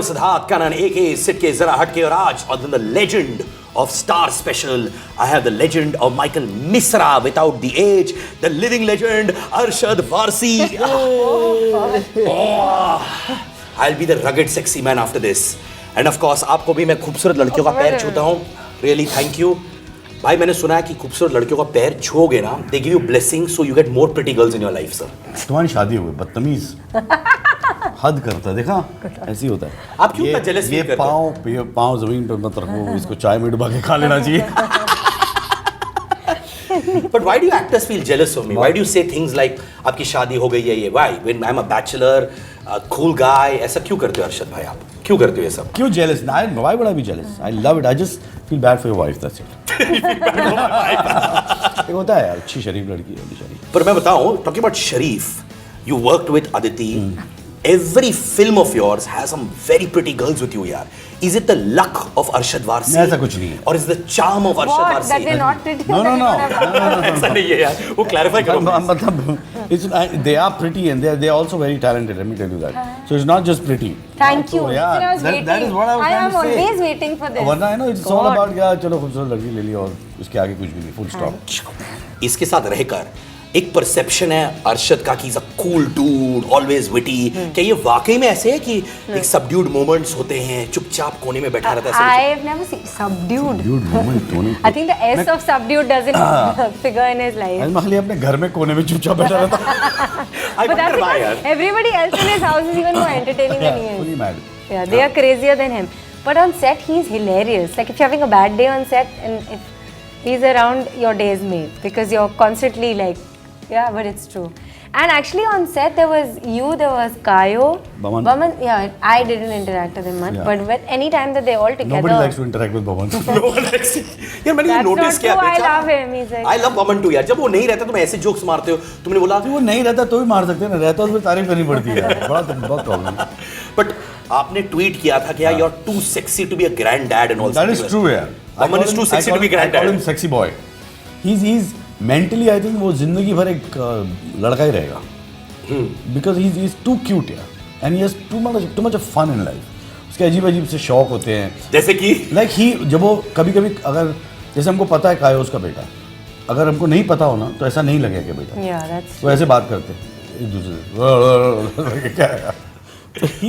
हूं सिद्धार्थ कानन एके सिट के जरा हटके और आज on the legend of Star Special I have the legend of Michael Misra without the age, the living legend Arshad Varsi. I'll be the rugged sexy man after this and of course आपको भी मैं खूबसूरत लड़कियों का पैर छूता हूं. Really thank you. भाई मैंने सुना है कि खूबसूरत लड़कियों का पैर छूओगे ना they give you blessings so you get more pretty girls in your life sir. तुम्हारी शादी हो गई बदतमीज हद करता देखा ऐसे ही होता है. आप क्यों इतना jealous feel करते हो? ये पाँव जमीन पर मत रखो, इसको चाय में डुबा के खा लेना चाहिए. But why do you actors feel jealous of me? Why do you say things like आपकी शादी हो गई है ये? Why? When I'm a bachelor, a cool guy, ऐसा क्यों करते हो अर्शद भाई आप? क्यों करते हो ये सब? क्यों jealous? Why would I be jealous? I love it. I just feel bad for your wife. That's it. एक होता है यार, अच्छी शरीफ लड़की है बेचारी. पर मैं बताऊं, talking about Sharif, you worked with Aditi. Every film of yours has some very pretty girls with you यार. Is it the luck of Arshad Varsi? ऐसा कुछ नहीं है. Or is the charm of Arshad What? Varsi? That they're not pretty. No. ऐसा नहीं है यार. वो clarify करो. मतलब they are pretty and they are also very talented. Let me tell you that. So it's not just pretty. Thank you. So, yeah, I was waiting. that is what I was I trying am to say. always waiting for this. वरना है ना it's all about यार चलो खूबसूरत लड़की ले ली और उसके आगे कुछ भी नहीं. Full stop. इसके साथ रहकर एक परसेप्शन है अरशद का कि is a cool dude always witty. क्या ये वाकई में ऐसे है कि एक सबड्यूड मोमेंट्स होते हैं, चुपचाप कोने में बैठा रहता है? I've never seen subdued. Dude, moment don't I think the S of subdued doesn't figure in his life. मैं खाली अपने घर में कोने में चुपचाप बैठा रहता. I But that's wonder why because यार. everybody else in his house is even more entertaining than he is. Fully mad. Yeah, they are crazier than him. But on set, he's hilarious. Like if you're having a bad day on set and if he's around, your day is made because you're constantly like, yeah, but it's true. And actually on set there was you, there was Kayo, Baman. Yeah, I didn't interact with him much, Yeah. but when any time that they all together. Nobody likes to interact with Bhavan. No one likes it. यार मैंने ये That's notice not किया. true. I love him. He's like. I love Baman too यार. जब वो नहीं रहता तुम ऐसे जोक्स मारते हो. तुमने बोला वो नहीं रहता तो भी मार सकते हैं ना, रहता तो फिर तारीफ करनी पड़ती है यार. बहुत प्रॉब्लम है. बट आपने ट्वीट किया था कि यार you're too sexy to be a granddad and all. That is true यार. Baman is too sexy to be I call granddad. him sexy boy. He's mentally I think वो जिंदगी भर एक लड़का ही रहेगा. Because he's too cute यार. And he has too much of fun in life. उसके अजीब से शौक होते हैं. जैसे कि Like जब वो कभी अगर जैसे हमको पता है कायो उसका बेटा, अगर हमको नहीं पता हो ना तो ऐसा नहीं लगेगा कि बेटा. Yeah, that's. वो ऐसे बात करते हैं एक दूसरे से. क्या है यार?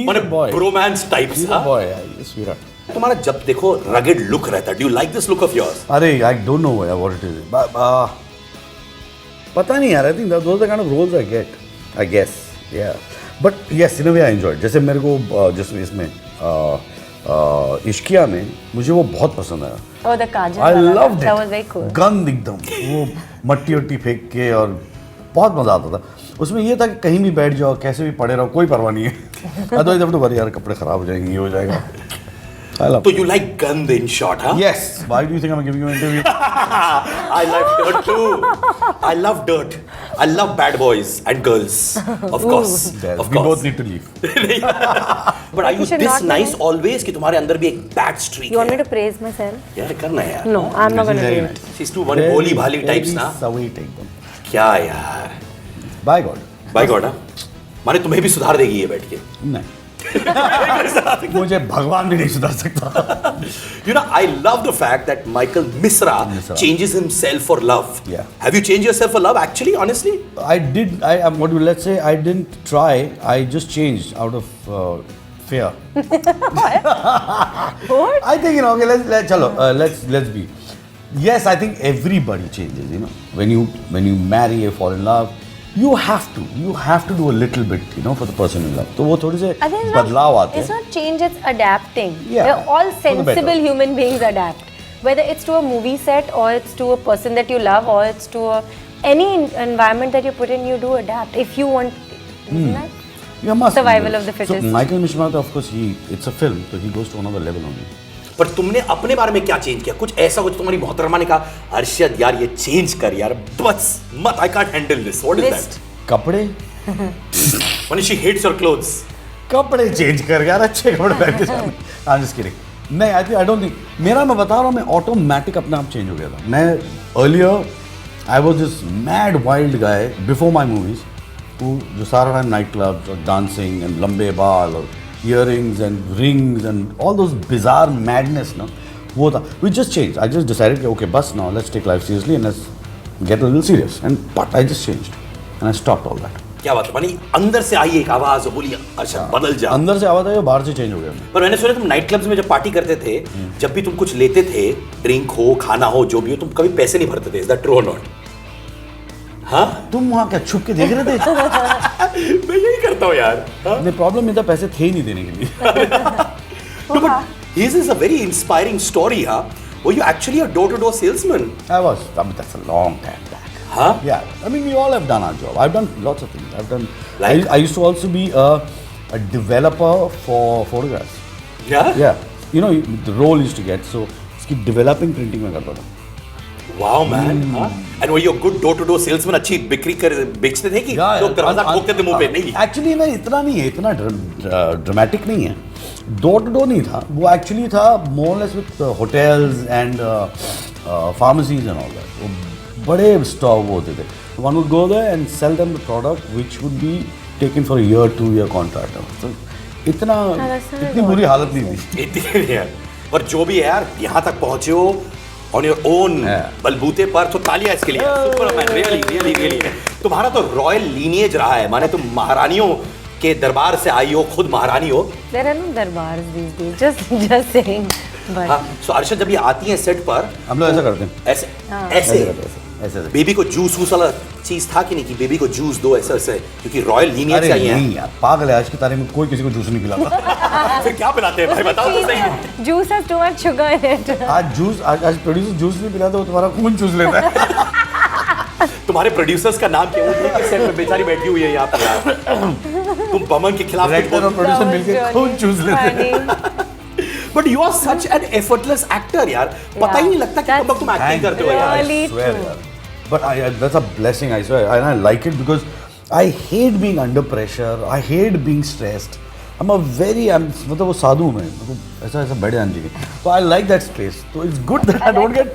माने bromance types. He's a boy यार. He's sweetheart. तुम्हारा जब देखो रगेड लुक रहता है. Do you like this look of yours? अरे I don't know यार what it is. पता नहीं यार. I think those are the kind of roles I get. I guess. Yeah. But yes, in a way I enjoyed. जैसे मेरे को जैसे इसमें इश्किया में मुझे वो बहुत पसंद आया. Oh, the Kajal. I wala. loved it. That was very cool. गंद एकदम वो मट्टी फेंक के और बहुत मजा आता था. उसमें ये था कि कहीं भी बैठ जाओ, कैसे भी पड़े रहो, कोई परवाह नहीं है. अदरवाइज तो बड़े यार कपड़े खराब हो जाएंगे, ये हो जाएगा. तो you like gand in short, huh? Yes. Why do you think I'm giving you an interview? I love dirt too. I love dirt. I love bad boys and girls. Of course. Yes, Of we course. both need to leave. But are you should this not nice know. always कि तुम्हारे अंदर भी एक bad streak You want me है? to praise myself? यार करना है यार. No, I'm not going to Very do it. nice. She's too one भोली भाली types ना. Sweet एकदम. क्या यार? By God. By God, हाँ? माने तुम्हें भी सुधार देगी ये बैठ के. नहीं. मुझे भगवान भी नहीं सुधार सकता. You know, I love the fact that Michael Misra changes himself for love. Yeah. Have you changed yourself for love actually, honestly? I did. Let's say I didn't try. I just changed out of fear. What? I think okay. Let's be. Yes, I think everybody changes. When you marry or fall in love, you have to do a little bit, for the person you love. तो वो थोड़े से I think बदलाव आते it's हैं. not change, it's adapting. Yeah, We're all for the better. sensible human beings adapt. Whether it's to a movie set or it's to a person that you love or it's to any environment that you put in, you do adapt. If you want, isn't that? You must. Survival of the So fittest. Michael Mishra, of course, it's a film, so he goes to another level only. पर तुमने अपने बारे में क्या change किया? कुछ ऐसा कुछ तुम्हारी मोहतरमा ने कहा अरशद यार ये चेंज कर यार बस मत. I can't handle this. What is List. that? कपड़े When she hates your clothes. कपड़े चेंज कर यार, अच्छे कपड़े पहन के जाना. I'm just kidding. नहीं, I don't think. मेरा मैं बता रहा हूँ, मैं ऑटोमेटिक अपने आप चेंज हो गया था. मैं earlier I was this mad wild guy before my movies, जो सारा टाइम नाइट क्लब्स और डांसिंग एंड लंबे बाल और earrings and rings and all those bizarre madness, no? वो था. We just changed. I just decided, okay, bus now. Let's take life seriously and let's get a little serious. But I just changed and I stopped all that. क्या बात है, मानी अंदर से आई एक आवाज बोली अच्छा बदल जा. अंदर से आवाज आई और बाहर से चेंज हो गया मैं. पर मैंने सुना तुम नाइट क्लब्स में जब पार्टी करते थे, जब भी तुम कुछ लेते थे, ड्रिंक हो, खाना हो, जो भी हो, तुम कभी पैसे नहीं भरते थे. इज दैट ट्रू और नॉट? हाँ, तुम वहाँ क्या छुप के देख रहे थे? मैं यही करता हूँ यार. नहीं, प्रॉब्लम ये था पैसे थे ही नहीं देने के लिए. No, but his is a very inspiring story, huh? Were you actually a door-to-door salesman? I was. I mean, that's a long time back. Huh? Yeah. I mean, we all have done our job. I've done lots of things. I've done. Like? I used to also be a developer for photographs. Yeah? Yeah. You know the role used to get. So उसकी developing printing में करता था. Wow, man. Huh? And were you a good door-to-door salesman? अच्छी बिक्री कर बेचते थे कि लोग दरवाजा ठोकते थे मुंह पे? नहीं. Actually मैं इतना नहीं है, इतना dramatic नहीं है. डोर टू डोर नहीं था, वो एक्चुअली था more less with hotels and pharmacies and all that. वो बड़े स्टॉक वो होते थे. One would go there and sell them the product which would be taken for a year 2 year contract. तो इतनी बुरी हालत नहीं थी. इतनी यार. पर जो भी है यार, यहाँ तक पहुंचे हो ऑन योर ओन बलबूते पर, तो तालियां इसके लिए. Superman, really really really. तुम्हारा तो रॉयल लीनिएज रहा है, माने तुम महारानियों के दरबार से आई हो, खुद महारानी हो. There are no darbars these days. Just saying. But हाँ, so अर्शद जब ये आती हैं सेट पर, हम लोग ऐसा करते हैं. ऐसे ऐसे बेबी को जूस वूस वाला चीज था कि नहीं, कि बेबी को जूस दो ऐसे ऐसे, क्योंकि रॉयल लीनियज से आई हैं. नहीं यार, पागल है. आज की तारीख में कोई किसी को जूस नहीं पिलाता. फिर क्या पिलाते हैं भाई, बताओ तो सही. juice has too much sugar in it. आज प्रोड्यूसर जूस नहीं पिलाता, वो तुम्हारा खून चूस लेता है. तुम्हारे प्रोड्यूसर्स का नाम क्या है? सेट पे बेचारी बैठी हुई है यहाँ पे यार. तुम बमन के खिलाफ डायरेक्टर और प्रोड्यूसर मिलकर खून चूस लेते हैं. But you are such an effortless actor यार. पता ही नहीं लगता कि कब तक तुम एक्टिंग करते हो यार. Really I swear, true. यार. But that's a blessing, I swear, and I like it because I hate being under pressure. I hate being stressed. मतलब वो साधु मैं, मतलब ऐसा बैठ जाना चाहिए. So I like that space. So it's good that I don't get.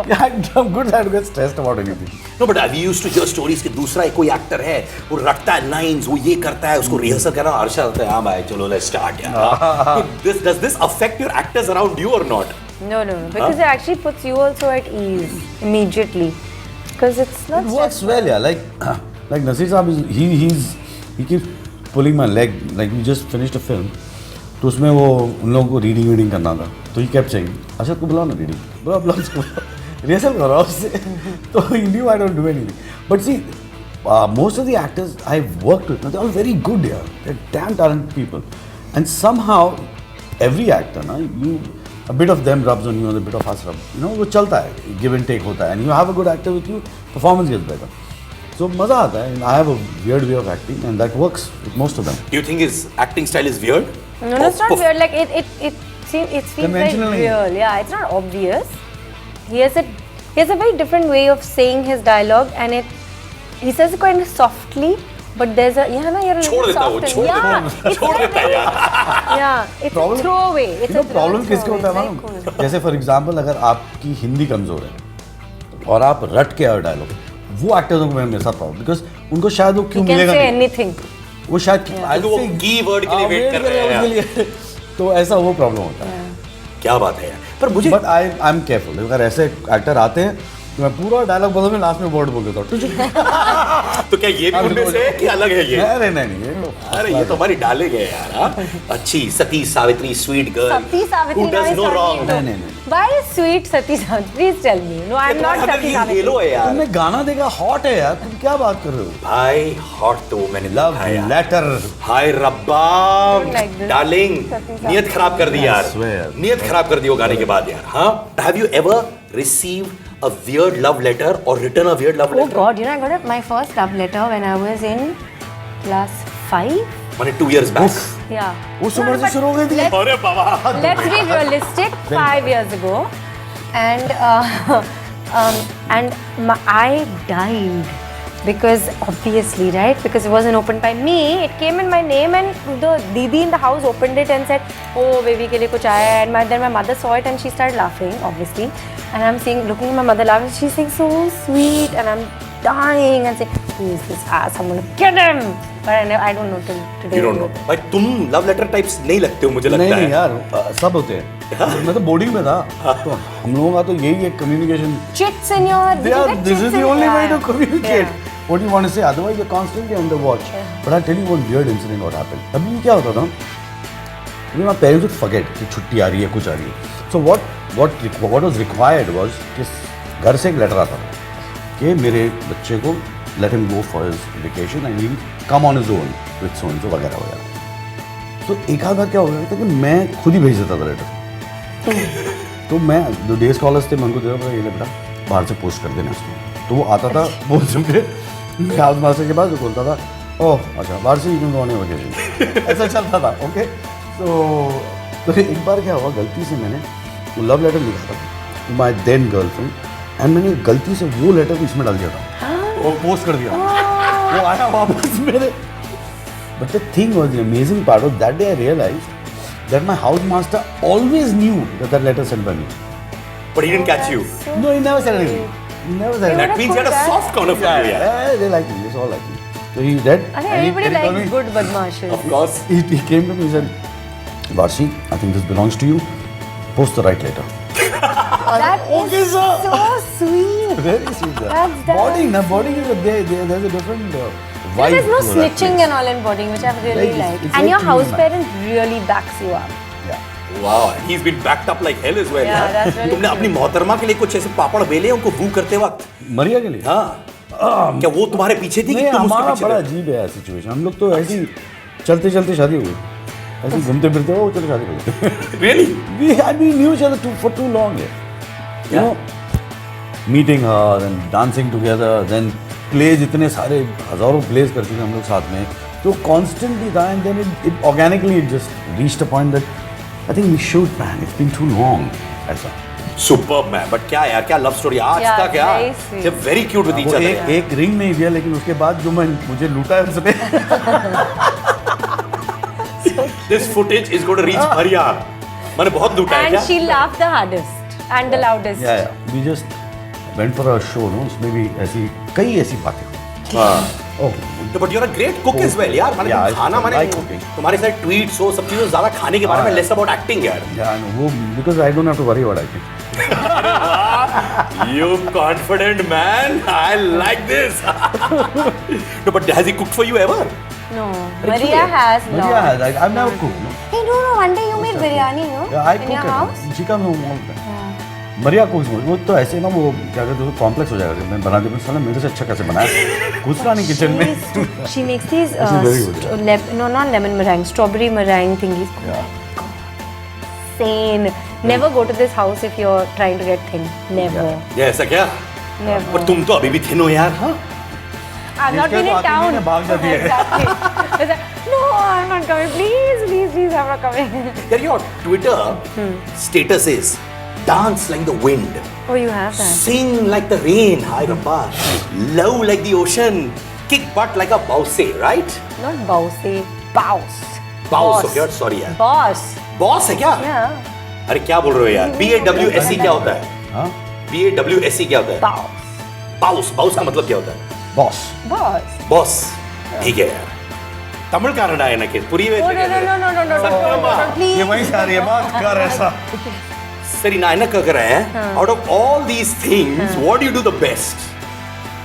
Yeah, I'm good that I don't get stressed about anything. No, but we used to hear stories कि दूसरा कोई एक्टर है, वो रटता है लाइंस, वो ये करता है, उसको रिहर्सल करना. अर्शद होता है, हाँ भाई चलो let's start यार. Does this affect your actors around you or not? No. Because it actually puts you also at ease immediately. Because it's not. It works well, yeah. Like Nasir Saab he keeps pulling my leg. Like we just finished a film. तो उसमें वो उन लोगों को reading करना था. तो he kept saying, Arshad को बुलाओ ना रीडिंग. बुलाओ उसको. रिहर्सल करो उससे. तो he knew I don't do anything. But see, most of the actors I've worked with, they're all very good, yeah. They're damn talented people. And somehow, every actor, a bit of them rubs on you and a bit of us rubs. You know, वो चलता है, give and take होता है. And you have a good actor with you, performance gets better. So मजा आता है. And I have a weird way of acting, and that works with most of them. Do you think his acting style is weird? No, it's not weird. Like it feels like Conventionally. real. Yeah, it's not obvious. He has a very different way of saying his dialogue, and he says it kind of softly. But there's a you're a छोड़ देता है वो, छोड़ देता है यार. Yeah, it's a throwaway. It's a problem किसके होता है मालूम? जैसे फॉर एग्जांपल अगर आपकी हिंदी कमजोर है और आप रट के आए डायलॉग, वो एक्टर्स को मेरे साथ प्रॉब्लम, बिकॉज उनको शायद वो क्यों मिलेगा नहीं. Anything. वो शायद वो कीवर्ड के लिए वेट कर रहे हैं यार. तो ऐसा वो प्रॉब्लम होता है. क्या बात है यार. पर मुझे बट आई एम केयरफुल. अगर ऐसे एक्टर आते हैं तो मैं पूरा डायलॉग बदल में लास्ट में वर्ड बोल देता हूँ. तो क्या ये भी उनमें से है कि अलग है ये? अरे नहीं. अरे ये तो हमारी डाले गए यार. हाँ? अच्छी Sati Savitri sweet girl who does no wrong. नहीं. Why is sweet Sati Savitri? Please tell me. No, I'm not Sati Savitri. Hero है यार. तुमने गाना देखा, हॉट है यार. तुम क्या बात कर रहे हो भाई? हॉट तो मैंने लव लेटर. हाय रब्बा डार्लिंग, नियत खराब कर दी यार. नियत खराब कर दी वो गाने के बाद यार. हाँ, have you ever received a weird love letter or written a weird love letter? Oh God, I got my first love letter when I was in class 5. माने 2 years back. Yeah. उस उम्र से शुरू हो गई थी. अरे बाबा. Let's be realistic. 5 years ago, and I died because obviously, right? Because it wasn't opened by me. It came in my name, and the Didi in the house opened it and said, "Oh, baby के लिए कुछ आया है." And then my mother saw it and she started laughing, obviously. And I'm looking at my mother laughing. She's saying, "So sweet," and I'm dying and say, who is this ass? I'm gonna kill him. But I don't know till today. You don't know. भाई तुम love letter types नहीं लगते हो मुझे लगता नहीं है. नहीं यार सब होते हैं. मैं तो बोर्डिंग में था तो हम लोगों का तो यही एक communication. Chits in your. This is the only way to communicate. What do you want to say? Otherwise you're constantly on the watch. But I'll tell you one weird incident what happened. अभी क्या होता था? You know, parents would forget कि छुट्टी आ रही है कुछ आ रही है. So what was required was कि घर से एक लेटर आता था कि मेरे बच्चे को let him go for his vacation and he'll come on his own with so and so वगैरह वगैरह. तो एक आध बार क्या हो गया था कि मैं खुद ही भेज देता था लेटर. तो मैं जो डे स्कॉलर्स थे मैं उनको देता था ये ले बेटा बाहर से पोस्ट कर देना उसको. तो वो आता था बोल चुके हाउस मास्टर के पास जो बोलता था ओह अच्छा बाहर से यू कैन गो वेकेशन. ऐसा चलता था. ओके तो एक बार क्या हुआ गलती से मैंने लव लेटर लिखा था माई देन गर्लफ्रेंड एंड मैंने गलती से वो लेटर इसमें डाल दिया था. वो पोस्ट कर दिया. वो आया वापस मेरे. But the thing was the amazing part of that day I realized that my house master always knew that letter sent by me. But he didn't catch you. No, he never said anything. He never said That anything. means you had a soft corner for you. Yeah. They like me. They all like me. So he read. I think and he- everybody and he told likes me- good badmashes. Of course. He came to me and said, Varshi, I think this belongs to you. Post the right letter. That is Okay, sir. so sweet. Very sweet. That's Boarding, boarding is there's a different vibe. There's no to that snitching place. and all in boarding, which I really Like, like. it's And like your to house me, man. parent really backs you up. Yeah. Wow, he's been backed up like hell as well. Yeah, यार. that's really तुमने अपनी cute. मोहतरमा के लिए कुछ ऐसे पापड़ बेले उनको वू करते वक्त. मरिया के लिए. हाँ. क्या वो तुम्हारे पीछे थी कि नहीं तुम उसके हमारा पीछे बड़ा थे? अजीब है सिचुएशन. हम लोग तो ऐसे ही चलते चलते शादी हो गई. ऐसे ही घूमते फिरते हो चलो शादी हो गई. Really? we knew each other for too long. You know, meeting her and dancing together, then plays इतने सारे हजारों plays कर चुके हम लोग साथ में. तो constantly था and then it organically it just reached a point that I think we should, man. It's been too long. ऐसा. Superb man. But क्या यार क्या लव स्टोरी आज Yeah, तक यार. very sweet. They're very cute with each वो other. एक ring नहीं दिया लेकिन उसके बाद जो मुझे लूटा है उसने. This footage is going to reach Maria. मैंने बहुत लूटा है And क्या? she laughed the hardest and the loudest. Yeah. We just went for a show, no? उसमें भी ऐसी कई ऐसी बातें. हाँ. Oh, तो but you're a great cook as well यार. मैंने Yeah, तुम खाना I मैंने like cooking. तुम्हारे साथ ट्वीट्स हो सब चीजों ज्यादा खाने के बारे में less about acting यार. yeah, I know. वो because I don't have to worry about acting. You confident man. I like this. No, but has he cooked for you ever? No, Maria has But not. yeah, like, I've never cooked. No? Hey, no, one day you made biryani, no? Yeah, I In cook your it. house? She comes home all the time. मरिया कुछ वो तो ऐसे ना वो क्या कहते हैं complex हो जाएगा. मैं बना दूँ साला मेरे से अच्छा कैसे बनाया. घुसना नहीं किचन में. She makes these This is very good, no, not lemon meringue, strawberry meringue thingies. Yeah. Insane. Never go to this house if you're trying to get thin. Never. ये ऐसा क्या? Never. पर तुम तो अभी भी थिन हो यार. हाँ. I've not इसके been तो in आती नहीं town. है, भाग जाती है. Exactly. It's like, no, I'm not coming. Please, please, please, I'm not coming. Yaar, your Twitter status is dance like the wind, Oh, you have that. sing like the rain, hi Rabba, love like the ocean, kick butt like a bouse, right? Not bouse, bouse. Bouse, okay, sorry यार. Boss. Boss है क्या? Yeah. अरे क्या बोल रहे हो यार? BAWSE क्या होता है? हाँ. BAWSE क्या होता है? Bouse. Bouse, bouse का मतलब क्या होता है? Boss. Boss. Boss. ठीक है यार. तमिल कन्नड़ है ना कि पूरी वे Oh, no, please. ये वहीं से आ रही है बात कर ऐसा. सरी ना ना कर रहे हैं. Out of all these things, what do you do the best?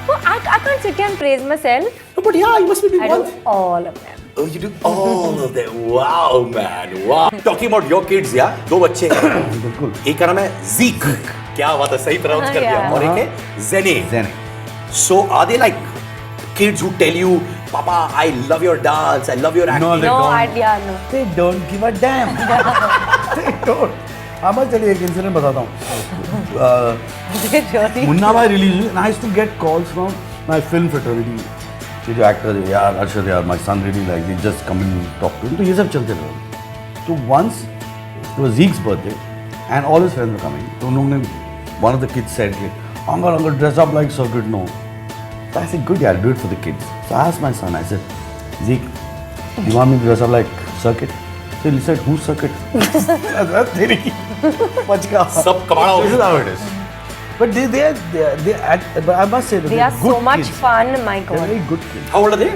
Oh, I can't sit here and praise myself. No, but yeah, you must be doing I one. do all of them. Oh, you do all of them. Wow, man. Wow. Talking about your kids, yeah. दो बच्चे हैं. बिल्कुल. एक का नाम है Zeke. क्या बात है सही pronounce कर दिया. Yeah. और एक है Zene. Zen. So are they like kids who tell you, Papa, I love your dance, I love your acting? No, they No, don't. no. They don't give a damn. They don't. अब चलिए एक incident बताता हूँ. Really? Munna भाई release हुई and I used to get calls from my film fraternity. ये जो actor है यार अरशद यार my son really like they just come and talk to him. तो ये सब चलते रहे. तो once it was Zeke's birthday and all his friends were coming. तो उन लोगों ने one of the kids said कि uncle dress up like circuit no. So I said good yeah I'll do it for the kids. So I asked my son I said Zeke you want me to dress up like circuit? So he said who's circuit? तेरी बच का. सब कमाड़ा हो This is how it is. But but I must say that They they're are good so much kids. fun, my They're God. very good kids. How old are they?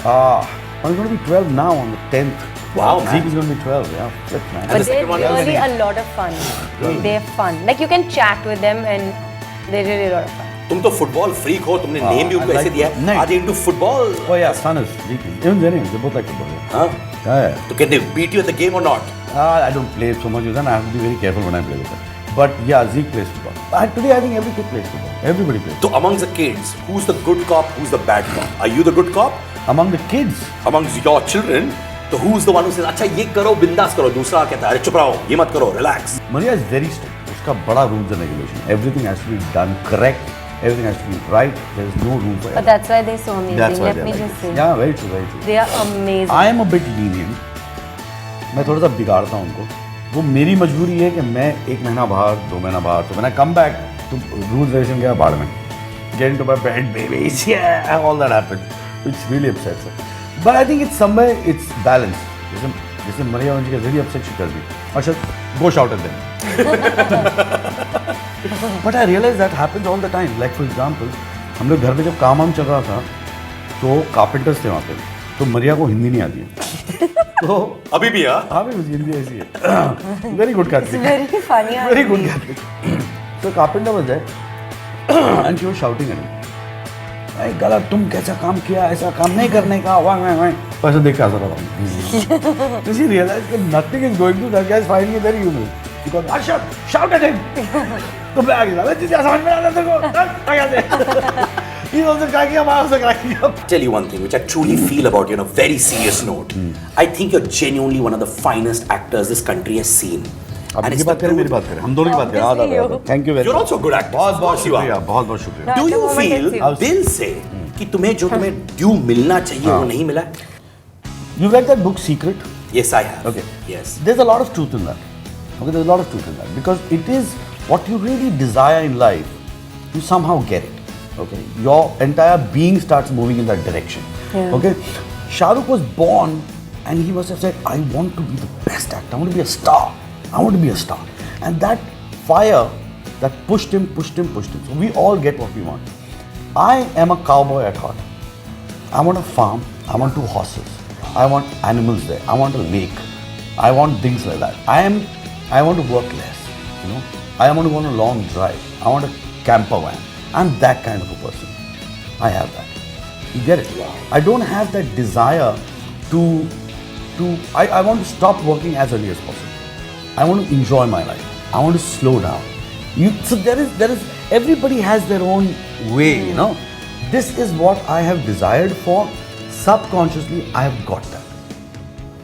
I'm going to be 12 now on the 10th. Wow, man. Zeke is going to be 12, yeah. Flip, man. And But the they're second one is really Lenny. a lot of fun. They're fun. Like you can chat with them and they're really a lot of fun. तुम तो football freak हो, तुमने name भी I उनको ऐसे like दिया it. है। नहीं। Are they into football? Oh yeah, son is Zeke. Even Zenny, they both like football. Yeah. हाँ? Yeah. तो can they beat you at the game or not? I don't play so much with them. I have to be very careful when I play with them. But yeah, Zeke plays football. Today I think every kid plays football. Everybody plays. So amongst the kids, who's the good cop, who's the bad cop? Are you the good cop? Among the kids, Amongst your children, तो who's the one who says, अच्छा ये करो, बिंदास करो, दूसरा कहता है, अरे चुप रहो, ये मत करो, relax. Maria is very strict. उसका बड़ा rules and regulation. Everything has to be done correct. Everything has to be right. There is no room for But error. that's why they're so amazing. That's why Let they're me like just this. say. Yeah, very true, very true. They are amazing. I am a bit lenient. मैं थोड़ा सा बिगाड़ता हूँ उनको. वो मेरी मजबूरी है कि मैं 1 महीना बाहर, 2 महीना बाहर. So when I come back, तो rules regulation क्या बाहर में. Get into my bed, babies. Yeah, all that happens, which really upsets her. But I think it's somewhere it's balanced. जैसे Maria when she gets really upset, she tells me, "Arshad, go shout at them." But I realize that happens all the time. Like for example, हम लोग घर में जब काम चल रहा था, तो कारपेंटर्स थे वहाँ पे, तो मरिया को हिंदी नहीं आती है. तो अभी भी हाँ? हाँ भी मुझे हिंदी ऐसी है. Very good Catholic. Very funny. Very good Catholic. So carpenter was there, and she was shouting at me. अरे गलत, तुम कैसा काम किया, ऐसा काम नहीं करने का, वाह. पैसा देख के हंस रहा था. So she realized that nothing is going to. That guy is finding it very humorous. She goes, Arshad, shout at him. तो मैं आगे था, चीज़ समझ में आ रहा तेरे को. He's also cracking up, I also cracking up. Tell you one thing which I truly feel about you on a very serious note. I think you're genuinely one of the finest actors this country has seen. अब And इनकी it's बात the करें, मेरी truth. बात करें, हम दोनों की बात करें. Obviously Thank you very much. You're also a good actor. बहुत Of बहुत course you are. शुक्रिया, बहुत बहुत शुक्रिया. Do you No, no, feel thank you. दिल से कि तुम्हें जो तुम्हें ड्यू मिलना चाहिए वो नहीं मिला? You read that book Secret? Yes, I have. Okay. Yes. There's a lot of truth in that. Okay, there's a lot of truth in that because it is what you really desire in life. You somehow get it. Okay, your entire being starts moving in that direction. Yeah. Okay, Shah Rukh was born and he must have said, "I want to be the best actor. I want to be a star. I want to be a star." And that fire that pushed him. So we all get what we want. I am a cowboy at heart. I want a farm. I want 2 horses. I want animals there. I want a lake. I want things like that. I want to work less. You know, I want to go on a long drive. I want a camper van. I'm that kind of a person. I have that. You get it? I don't have that desire I want to stop working as early as possible. I want to enjoy my life. I want to slow down. So there is everybody has their own way, you know. This is what I have desired for. Subconsciously, I have got that.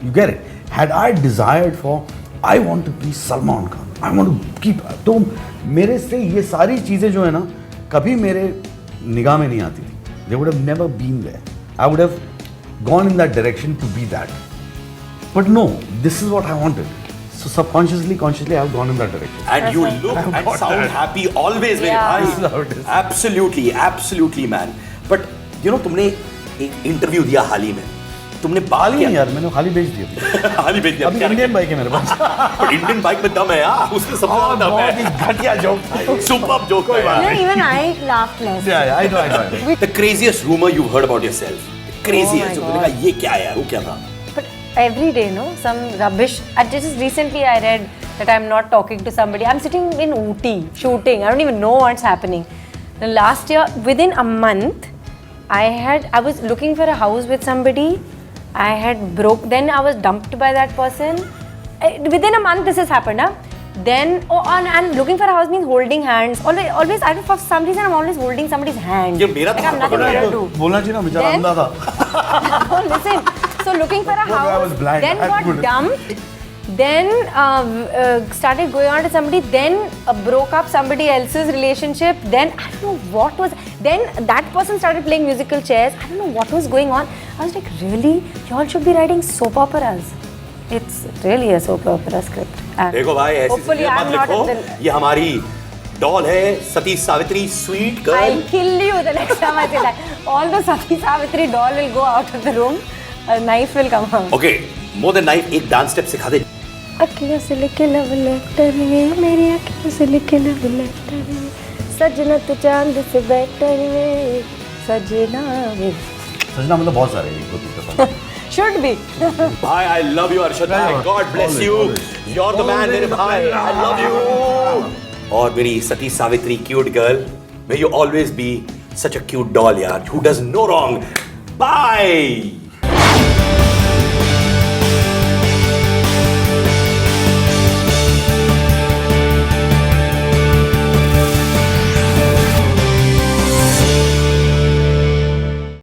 You get it? Had I desired for, I want to be Salman Khan. I want to keep. तो मेरे से ये सारी चीजें जो है ना, कभी मेरे निगाह में नहीं आती थी. They would have never been there. I would have gone in that direction to be that. But no, this is what I wanted. So subconsciously, consciously, I have gone in that direction. And you look and sound happy always, मेरे Yeah. भाई. This is how it is. Absolutely, man. But you know, तुमने एक interview दिया हाल ही में. तुमने बात हाल ही किया नहीं यार, मैंने खाली बेच दिया था. हाल ही भेज दिया. अभी इंडियन बाइक है मेरे पास. पर इंडियन बाइक में दम है यार. उसमें सबसे ज्यादा दम बहुत ही है. घटिया जोक. Super joke. कोई बात No, नहीं. even I laughed less. Yeah, I know. The craziest rumor you've heard about yourself. The craziest. Oh my तुमने कहा ये क्या है यार? वो क्या था? But every day, no, some rubbish. Just recently I read that I'm not talking to somebody. I'm sitting in Ooty shooting. I don't even know what's happening. The last year, within a month, I was looking for a house with somebody. I had then I was dumped by that person. Within a month this has happened, huh? Then, and looking for a house means holding hands. Always, I don't, for some reason I'm always holding somebody's hand. ये मेरा Like तो I'm nothing पकड़ रहा better है. to do. बोलना चाहिए ना, बेचारा Then- अंधा था. Oh, listen. So looking for a No, I house, was blind. then I got couldn't. dumped, then started going on to somebody, then broke up somebody else's relationship, then I don't know what was, then that person started playing musical chairs. I don't know what was going on. I was like, really? Y'all should be writing soap operas. It's really a soap opera script. And देखो भाई ऐसी hopefully चीजें I'm मत not लिखो. in the... ये हमारी doll है Sati Savitri sweet I'll girl. kill you the next time I say that. All the Sati Savitri doll will go out of the room. A knife will come out. Okay more than knife एक dance step सिखा दे. अखियों से लिखे love letter ये मेरी अखियों से लिखे लव लेटर सजना तो चांद से बेटर वे सजना वे सजना मतलब बहुत सारे एक दो तीन का should be भाई आई लव यू अर्शद भाई, God bless you, you are the man मेरे भाई, आई लव यू। और मेरी Sati Savitri cute girl, may you always be such a cute doll यार, who does no wrong. Bye.